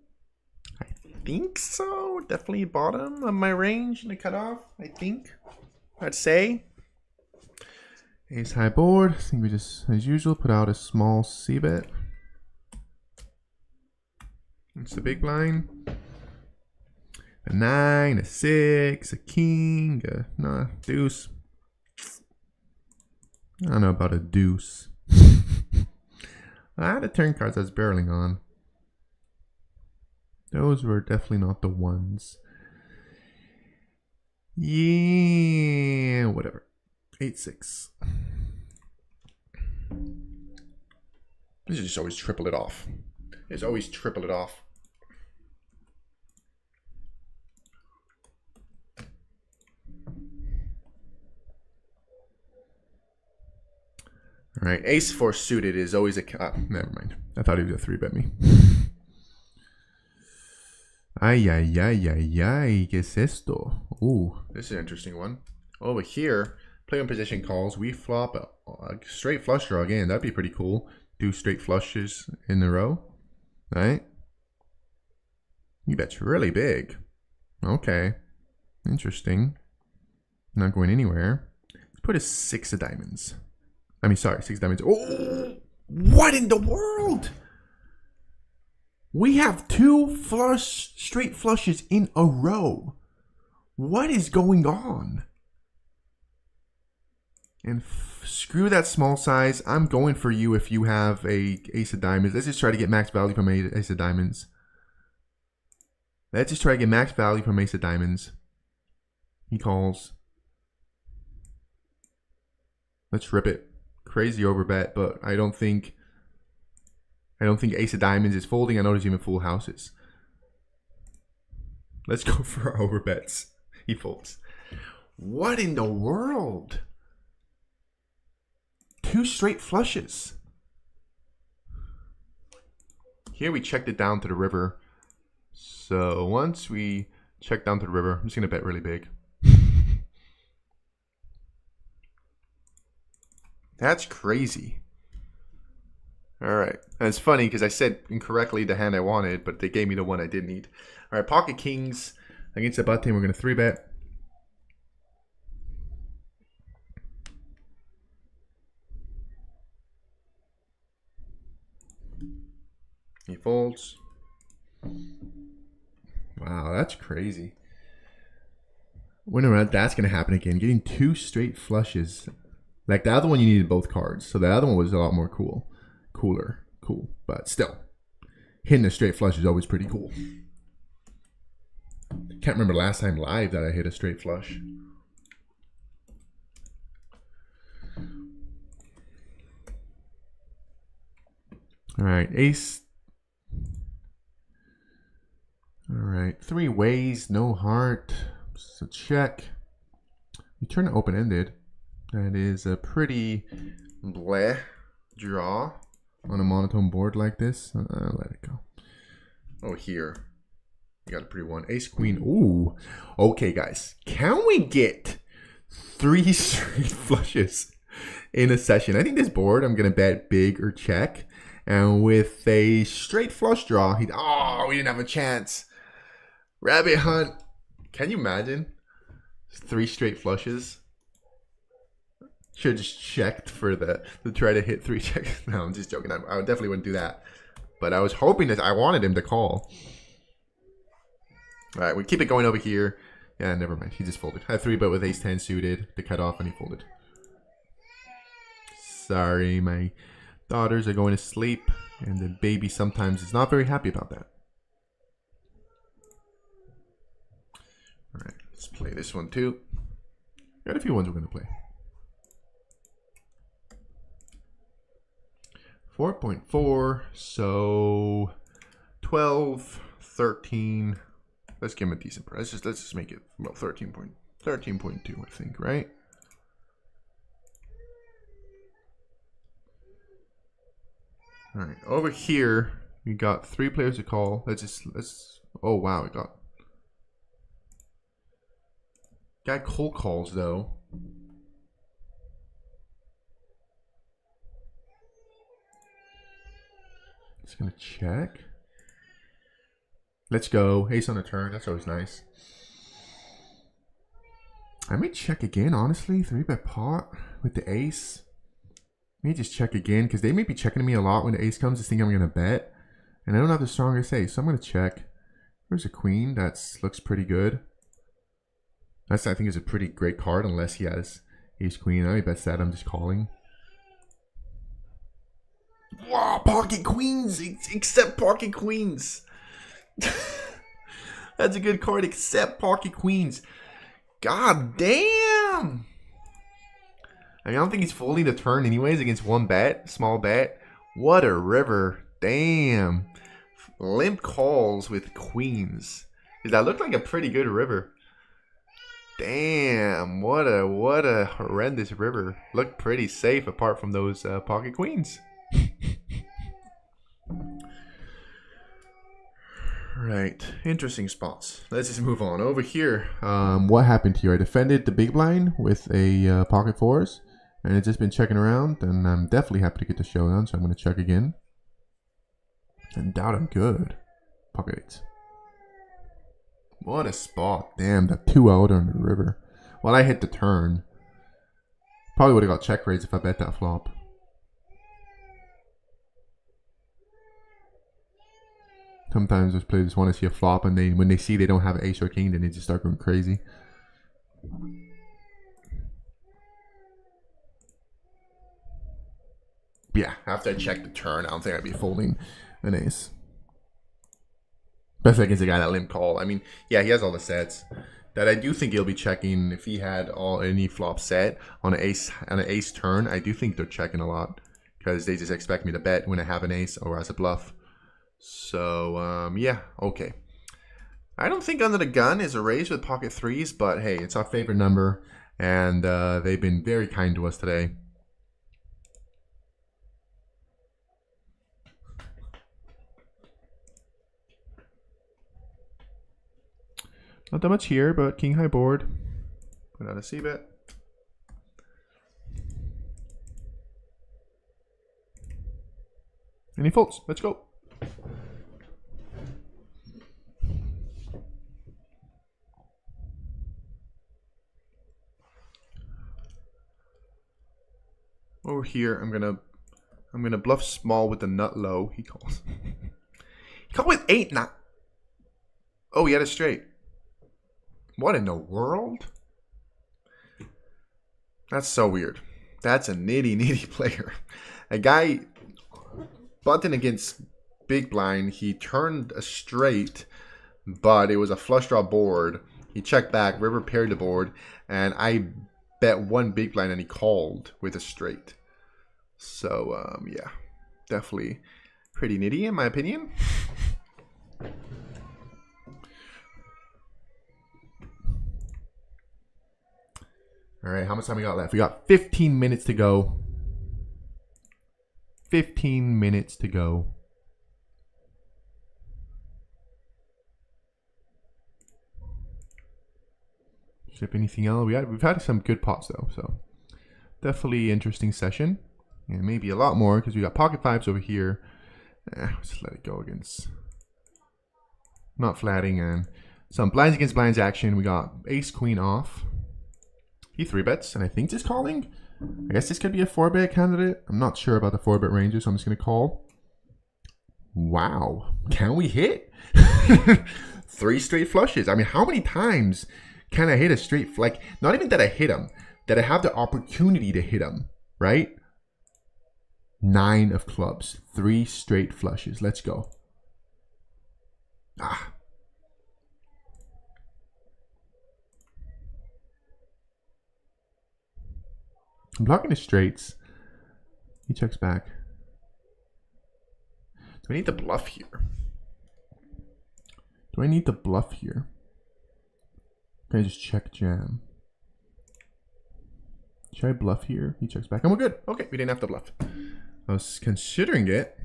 I think so. Definitely bottom of my range and a cutoff. I think. I'd say. Ace high board. I think we just, as usual, put out a small c-bet. It's the big blind. A 9, a 6, a king, a deuce. I don't know about a deuce. I had the turn cards I was barreling on. Those were definitely not the ones. Yeah, whatever. 8-6. This is just always triple it off. It's always triple it off. All right, ace 4 suited is always a... never mind. I thought he was a 3-bet me. Ay, ay, ay, ay, ay. ¿Qué es esto? Ooh, this is an interesting one. Over here, play on position calls. We flop a straight flush draw again. That'd be pretty cool. Do straight flushes in a row. Right? You bet's really big. Okay. Interesting. Not going anywhere. Let's put a 6 of diamonds. I mean, sorry, 6 diamonds. Oh! What in the world? We have 2 straight flushes in a row. What is going on? And screw that small size. I'm going for you if you have a ace of diamonds. Let's just try to get max value from ace of diamonds. Let's just try to get max value from ace of diamonds. He calls. Let's rip it. Crazy overbet, but I don't think ace of diamonds is folding. I know there's even full houses. Let's go for our overbets. He folds. What in the world? 2 straight flushes. Here we checked it down to the river. So once we check down to the river, I'm just going to bet really big. That's crazy. All right. And it's funny because I said incorrectly the hand I wanted, but they gave me the one I did need. All right. Pocket kings against a button. We're going to 3-bet. He folds. Wow, that's crazy. Wonder that's going to happen again. Getting 2 straight flushes. Like the other one, you needed both cards. So the other one was a lot more cool. Cool. But still, hitting a straight flush is always pretty cool. Can't remember last time live that I hit a straight flush. All right, ace. All right, 3 ways, no heart. So check. You turn it open-ended. That is a pretty bleh draw. on a monotone board like this. Let it go. Oh, here. You got a pretty one. Ace, queen. Ooh. Okay, guys. Can we get 3 straight flushes in a session? I think this board, I'm going to bet big or check. And with a straight flush draw, we didn't have a chance. Rabbit hunt. Can you imagine? 3 straight flushes. Should have just checked for to try to hit 3 checks. No, I'm just joking. I definitely wouldn't do that. But I was hoping that I wanted him to call. All right, we keep it going over here. Yeah, never mind. He just folded. I had 3-bet with ace 10 suited to cut off, and he folded. Sorry, my daughters are going to sleep, and the baby sometimes is not very happy about that. All right, let's play this one too. Got a few ones we're going to play. 4.4, so 12, 13. Let's give him a decent price. Let's just make it about 13.2, I think, right? All right, over here we got 3 players to call. Oh wow, we got cold calls though. Just gonna check. Let's go. Ace on the turn. That's always nice. I may check again, honestly. 3-bet pot with the ace. May just check again because they may be checking me a lot when the ace comes. Just think I'm going to bet. And I don't have the strongest ace, so I'm going to check. There's a queen. That looks pretty good. I think is a pretty great card unless he has ace queen. I bet that I'm just calling. Wow, pocket queens. Except pocket queens. That's a good card, except pocket queens. God damn. I don't think he's folding the turn anyways against 1 bet, small bet. What a river. Damn. Limp calls with queens. That looked like a pretty good river. Damn, what a horrendous river. Looked pretty safe apart from those pocket queens. Right, interesting spots. Let's just move on. Over here, what happened here? I defended the big blind with a pocket 4s, and it's just been checking around, and I'm definitely happy to get the showdown, so I'm going to check again. And doubt I'm good. Pocket 8s. What a spot. Damn, that 2 out on the river. Well, I hit the turn. Probably would have got check raised if I bet that flop. Sometimes those players just want to see a flop, and when they see they don't have ace or king, then they just start going crazy. Yeah, after I check the turn, I don't think I'd be folding an ace. Especially against a guy that limp call. I mean, yeah, he has all the sets that I do think he'll be checking. If he had any flop set on an ace turn, I do think they're checking a lot because they just expect me to bet when I have an ace or as a bluff. So, yeah, okay. I don't think under the gun is a raise with pocket 3s, but hey, it's our favorite number, and they've been very kind to us today. Not that much here, but king high board. Put out a c-bet. And he folds. Let's go. Over here, I'm gonna bluff small with the nut low. He calls. He called with 8 nut. Oh, he had a straight. What in the world? That's so weird. That's a nitty player. A guy button against big blind. He turned a straight, but it was a flush draw board. He checked back, river paired the board, and I bet 1 big blind and he called with a straight. So, yeah, definitely pretty nitty in my opinion. All right, how much time we got left? We got 15 minutes to go. 15 minutes to go. Ship anything else? We've had some good pots though, so definitely interesting session. And maybe a lot more because we got pocket fives over here. Just let it go against not flatting and some blinds against blinds action. We got ace queen off. He 3-bets and I think just calling. I guess this could be a 4-bet candidate. I'm not sure about the 4-bet ranges, so I'm just gonna call. Wow, can we hit? 3 straight flushes. I mean, how many times can I hit a straight, like, not even that I hit him, that I have the opportunity to hit him, right? 9 of clubs, 3 straight flushes. Let's go. Ah. I'm blocking the straights. He checks back. Do I need to bluff here? Do I need to bluff here? Can I just check jam? Should I bluff here? He checks back. And we're good. Okay, we didn't have to bluff. I was considering it.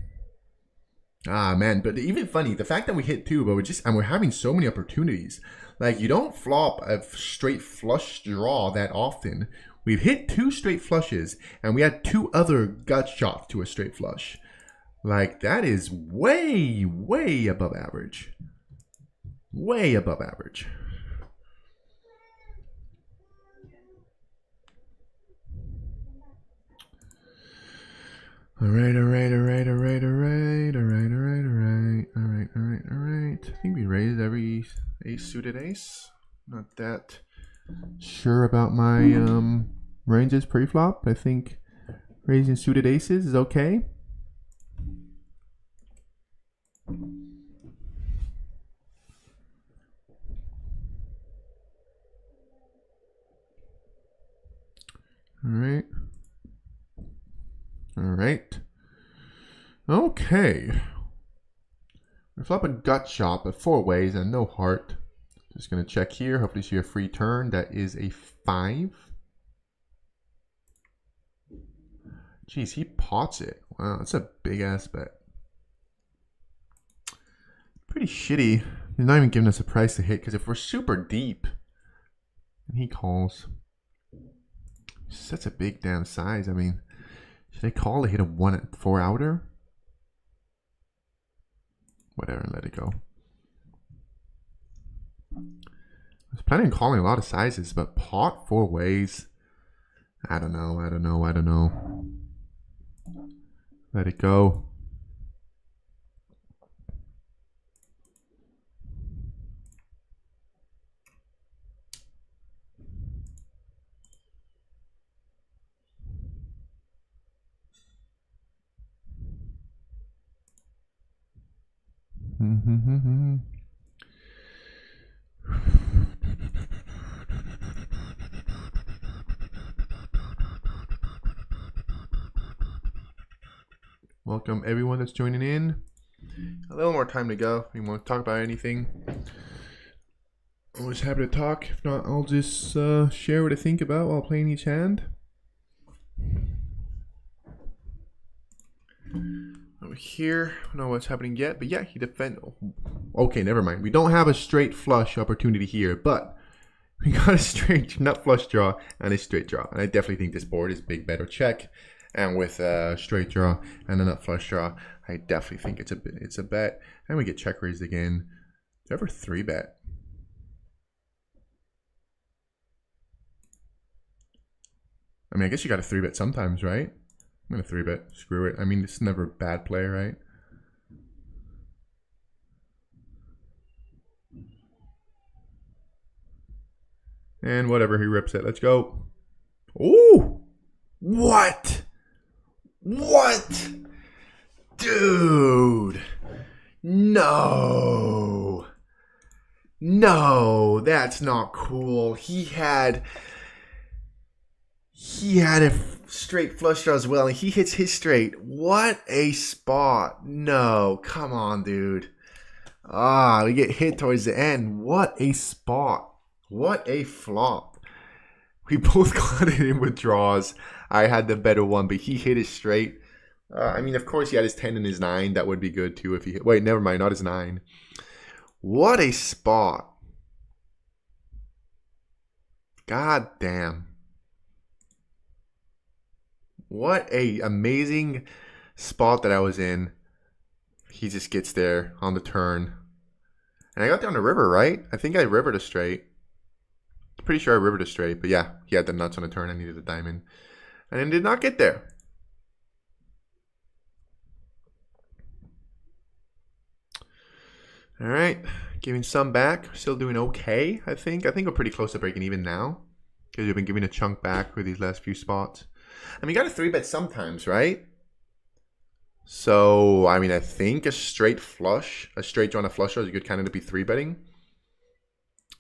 Ah, man. But even funny, the fact that we hit 2, but we're having so many opportunities. Like, you don't flop a straight flush draw that often. We've hit 2 straight flushes, and we had 2 other gut shots to a straight flush. Like, that is way, way above average. Way above average. All right. I think we raised every ace suited ace. Not that sure about my ranges pre-flop. I think raising suited aces is okay. All right. Okay. We flop a gut shot, but 4 ways and no heart. Just gonna check here. Hopefully see a free turn. That is a 5. Jeez, he pots it. Wow, that's a big ass bet. Pretty shitty. He's not even giving us a price to hit, because if we're super deep and he calls, that's a big damn size. I mean, should I call to hit a 1-4 outer? Whatever, let it go. I was planning on calling a lot of sizes, but pot 4 ways. I don't know. Let it go. Welcome everyone that's joining in. A little more time to go. You want to talk about anything? Always happy to talk. If not, I'll just share what I think about while playing each hand. Over here, I don't know what's happening yet, but yeah, he defend. Okay, never mind. We don't have a straight flush opportunity here, but we got a straight nut flush draw and a straight draw, and I definitely think this board is big bet or check. And with a straight draw and a nut flush draw, I definitely think it's a bet. And we get check raised again. Do you ever 3-bet? I mean, I guess you got to 3-bet sometimes, right? I'm going to 3-bet. Screw it. I mean, it's never a bad play, right? And whatever, he rips it. Let's go. Ooh! What? What? Dude. No. No, that's not cool. He had a straight flush draw as well, and he hits his straight. What a spot. No, come on, dude. We get hit towards the end. What a spot. What a flop. We both got it in with draws. I had the better one, but he hit it straight. I mean, of course, he had his 10 and his 9. That would be good too if he hit. Wait, never mind, not his 9. What a spot. God damn. What a amazing spot that I was in. He just gets there on the turn. And I got down the river, right? I think I rivered a straight. Pretty sure I rivered a straight, but yeah, he had the nuts on the turn. I needed a diamond. And then did not get there. All right, giving some back. Still doing okay, I think. I think we're pretty close to breaking even now. Because we've been giving a chunk back for these last few spots. I mean, you got to 3-bet sometimes, right? So, I mean, I think a straight flush, a straight draw and a flush draw is a good candidate to be 3-betting.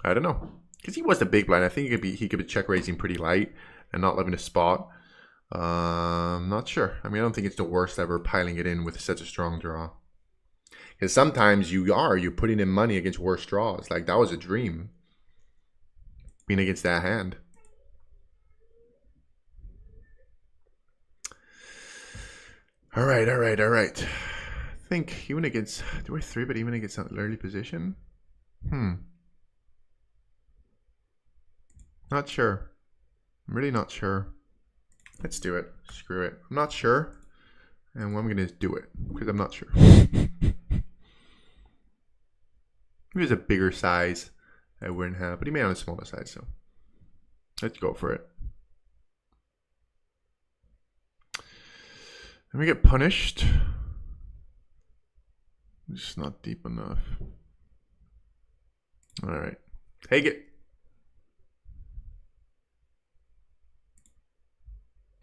I don't know. Because he was the big blind. I think he could be check raising pretty light and not leaving a spot. Not sure. I mean, I don't think it's the worst ever piling it in with such a strong draw. Because sometimes you're putting in money against worse draws. Like, that was a dream. Being against that hand. All right. I think even against, do I 3-bet even against an early position? Not sure. I'm really not sure. Let's do it. Screw it. I'm not sure. And I'm going to do it because I'm not sure. He was a bigger size. I wouldn't have, but he made on a smaller size, so let's go for it. And we get punished. It's not deep enough. All right. Take it.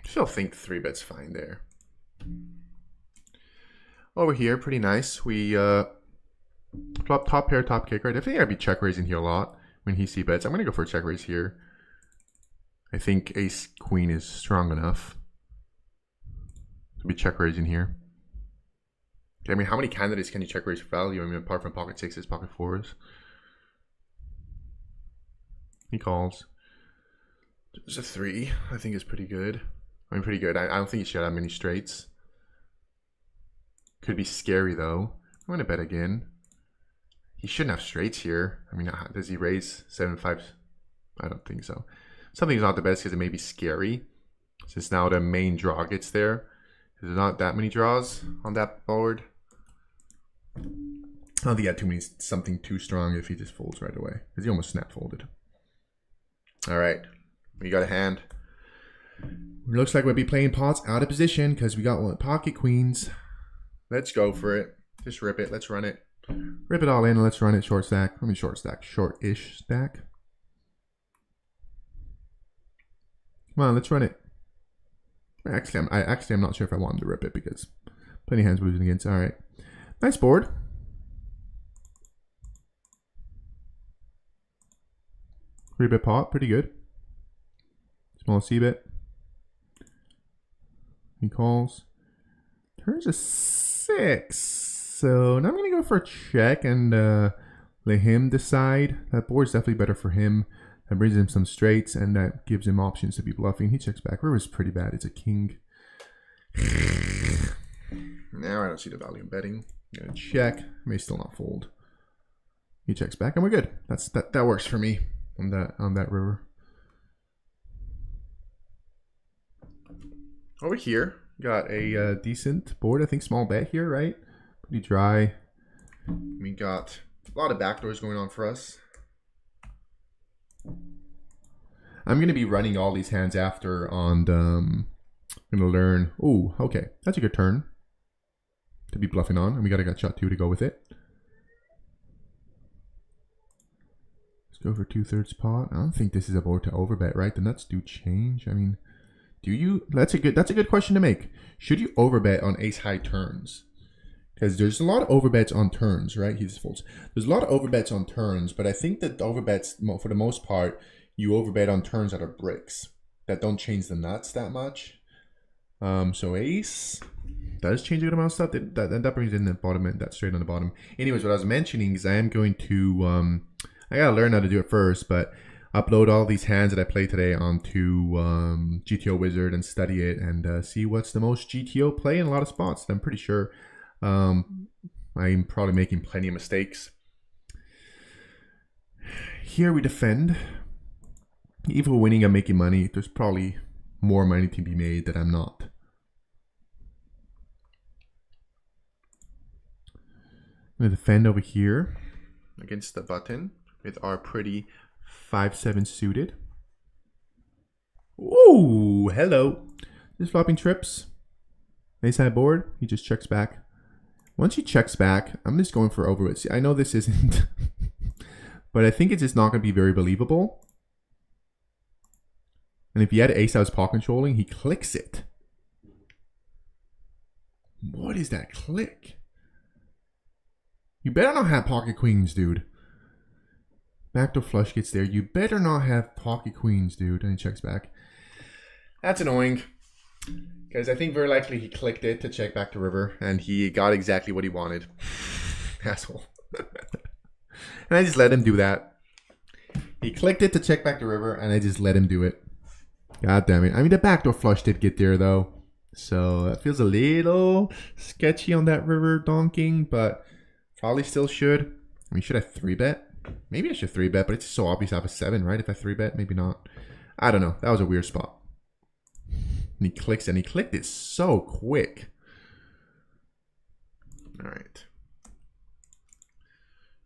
Still think 3-bet's fine there. Over here, pretty nice. We flop top pair, top kicker. I think I'd be check raising here a lot when he c-bets. I'm going to go for a check raise here. I think ace queen is strong enough to be check raising here. I mean, how many candidates can you check raise for value? I mean, apart from pocket sixes, pocket fours. He calls. There's a 3. I think is pretty good. I mean, pretty good. I don't think he should have many straights. Could be scary though. I'm going to bet again. He shouldn't have straights here. I mean, does he raise 7-5? I don't think so. Something's not the best because it may be scary. Since now the main draw gets there. There's not that many draws on that board. I don't think he had something too strong if he just folds right away. Because he almost snap folded. Alright. We got a hand. It looks like we'll be playing pots out of position because we got one pocket queens. Let's go for it. Just rip it. Let's run it. Rip it all in and let's run it short stack. I mean short stack. Short-ish stack. Come on, let's run it. Actually, I'm not sure if I want him to rip it because plenty of hands we're losing against. All right. Nice board. Three-bet pot. Pretty good. Small c-bet. He calls. Turns a 6. So now I'm going to go for a check and let him decide. That board's definitely better for him. That brings him some straights and that gives him options to be bluffing. He checks back. River's pretty bad. It's a king. Now I don't see the value in betting. I'm going to check. May still not fold. He checks back and we're good. That works for me on that river. Over here, got a decent board. I think small bet here, right? Pretty dry. We got a lot of backdoors going on for us. I'm going to be running all these hands after on I'm going to learn. Oh, okay. That's a good turn to be bluffing on. And we got a gut shot too to go with it. Let's go for 2/3 pot. I don't think this is a board to overbet, right? The nuts do change. I mean, do you? That's a good question to make. Should you overbet on ace high turns? Because there's a lot of overbets on turns, right? He just folds. There's a lot of overbets on turns, but I think that the overbets, for the most part, you overbet on turns that are bricks that don't change the nuts that much. So ace does change a good amount of stuff. That brings in the bottom end, that straight on the bottom. Anyways, what I was mentioning is I am going to I gotta learn how to do it first, but upload all these hands that I played today onto GTO Wizard and study it and see what's the most GTO play in a lot of spots. I'm pretty sure I'm probably making plenty of mistakes. Here we defend. Even winning, I'm making money. There's probably more money to be made that I'm not. I'm going to defend over here against the button with our pretty 5-7 suited. Ooh, hello. Just flopping trips. Ace high board. He just checks back. Once he checks back, I'm just going for overweight. See, I know this isn't, but I think it's just not going to be very believable. And if he had ace I was pot controlling, he clicks it. What is that click? You better not have pocket queens, dude. Backdoor flush gets there. You better not have pocket queens, dude. And he checks back. That's annoying. Because I think very likely he clicked it to check back to river. And he got exactly what he wanted. Asshole. And I just let him do that. He clicked it to check back to river. And I just let him do it. God damn it. I mean, the backdoor flush did get there, though. So that feels a little sketchy on that river donking. But probably still should. I mean, should I 3-bet? Maybe I should 3-bet, but it's so obvious I have a 7, right? If I 3-bet, maybe not. I don't know. That was a weird spot. And he clicks, and he clicked it so quick. All right.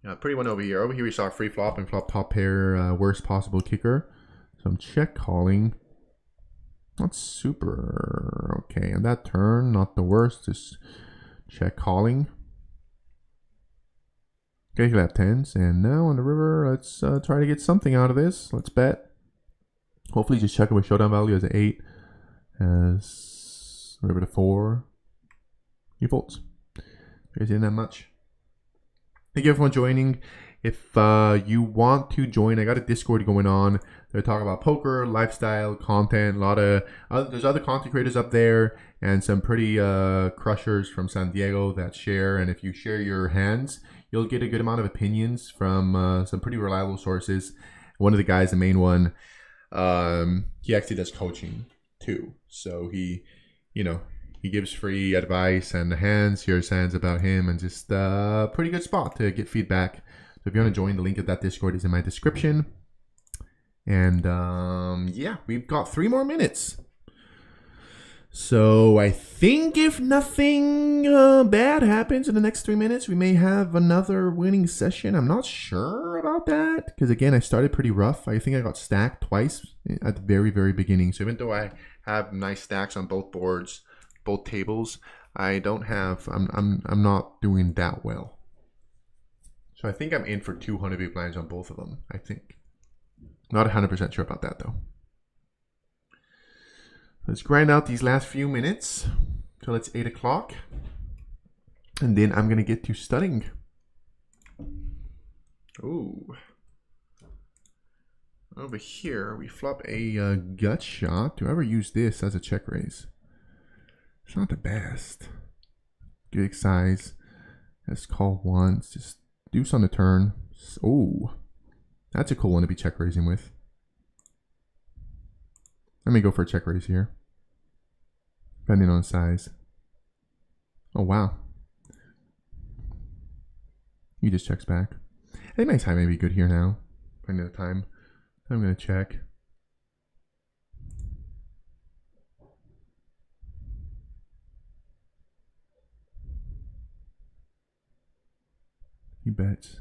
Yeah, pretty one over here. Over here we saw free flop and flop top pair, worst possible kicker. So I'm check calling. Not super okay. On that turn, not the worst. Just check calling. Okay, he'll have 10s. And now on the river, let's try to get something out of this. Let's bet. Hopefully just check with showdown value as an 8. As river to 4. He folds. Guys, isn't that much. Thank you everyone joining. If you want to join, I got a Discord going on. They're talking about poker, lifestyle, content. A lot of there's other content creators up there, and some pretty crushers from San Diego that share. And if you share your hands, you'll get a good amount of opinions from some pretty reliable sources. One of the guys, the main one, he actually does coaching too. So he gives free advice and the hands, here's hands about him, and just a pretty good spot to get feedback. So if you want to join, the link of that Discord is in my description. And yeah, we've got 3 more minutes. So I think if nothing bad happens in the next 3 minutes, we may have another winning session. I'm not sure about that because, again, I started pretty rough. I think I got stacked twice at the very, very beginning. So even though I have nice stacks on both boards, both tables, I don't have. I'm not doing that well. So I think I'm in for 200 big blinds on both of them. I think. Not 100% sure about that though. Let's grind out these last few minutes till it's 8 o'clock. And then I'm going to get to studying. Ooh. Over here, we flop a gut shot. Do I ever use this as a check raise? It's not the best. Big size. Let's call once. Just deuce on the turn. Oh. That's a cool one to be check raising with. Let me go for a check raise here. Depending on size. Oh, wow. He just checks back. I think my time may be good here now. Depending on the time. I'm going to check. He bets.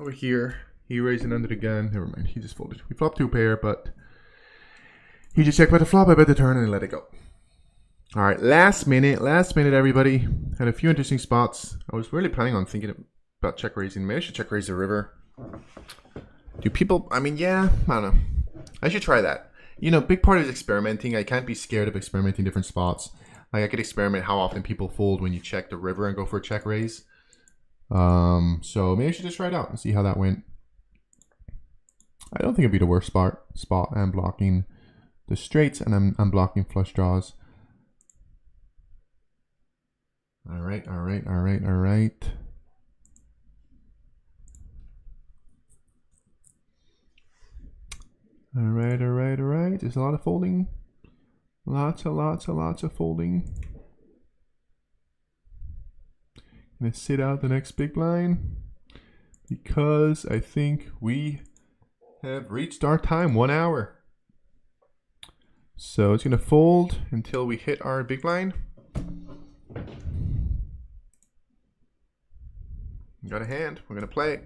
Over here, he raised it under the gun. Never mind, he just folded. We flopped 2 pair, but he just checked by the flop. I bet the turn and let it go. All right, last minute, everybody. Had a few interesting spots. I was really planning on thinking about check raising. Maybe I should check raise the river. Do people, I mean, yeah, I don't know. I should try that. You know, big part is experimenting. I can't be scared of experimenting different spots. Like I could experiment how often people fold when you check the river and go for a check raise. So maybe I should just try it out and see how that went. I don't think it'd be the worst spot. I'm blocking the straights, and I'm blocking flush draws. All right. All right. All right. All right. All right. All right. All right. There's a lot of folding. Lots of folding. Gonna sit out the next big blind because I think we have reached our time, 1 hour. So it's gonna fold until we hit our big blind. Got a hand, we're gonna play.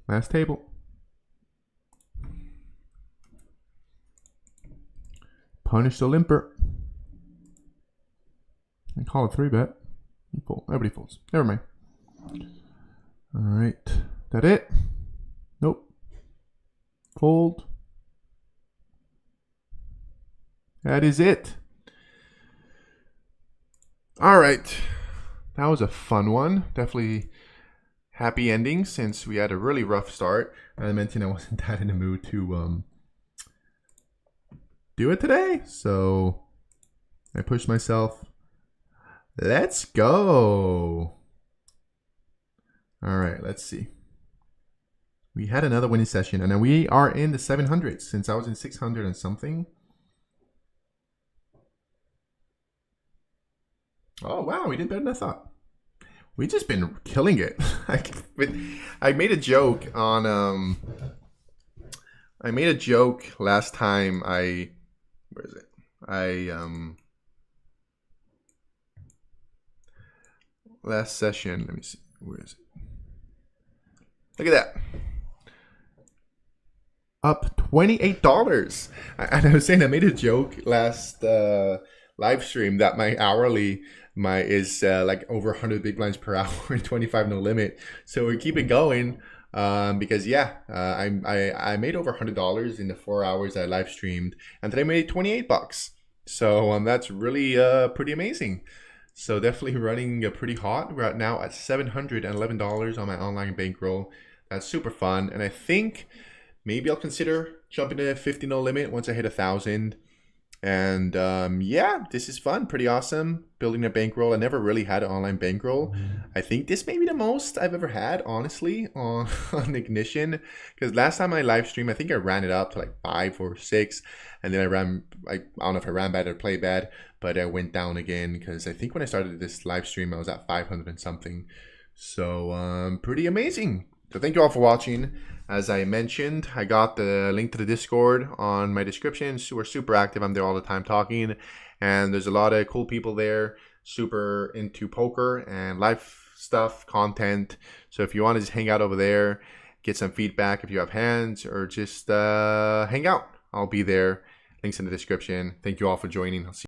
Last table. Punish the limper. I call it 3-bet. You fold. Everybody folds. Never mind. All right. That it? Nope. Fold. That is it. All right. That was a fun one. Definitely happy ending since we had a really rough start. I mentioned I wasn't that in the mood to do it today, so I pushed myself. Let's go. All right, let's see. We had another winning session, and then we are in the 700s since I was in 600 and something. Oh, wow, we did better than I thought. We just been killing it. I made a joke on I made a joke last time where is it? Last session, let me see. Where is it? Look at that. Up $28. And I was saying I made a joke last live stream that my hourly is like over 100 big blinds per hour and 25 no limit. So we keep it going because I made over $100 in the 4 hours I live streamed, and today I made $28. So that's really pretty amazing. So definitely running pretty hot. We're now at $711 on my online bankroll. That's super fun, and I think maybe I'll consider jumping to 50 no limit once I hit 1,000. And yeah, this is fun, pretty awesome. Building a bankroll. I never really had an online bankroll. I think this may be the most I've ever had, honestly, on Ignition. Because last time I live streamed, I think I ran it up to like 5 or 6. And then I don't know if I ran bad or played bad, but I went down again. Because I think when I started this live stream, I was at 500 and something. So pretty amazing. So thank you all for watching. As I mentioned, I got the link to the Discord on my description. So we're super active. I'm there all the time talking. And there's a lot of cool people there, super into poker and life stuff, content. So if you want to just hang out over there, get some feedback if you have hands, or just hang out, I'll be there. Links in the description. Thank you all for joining. I'll see you.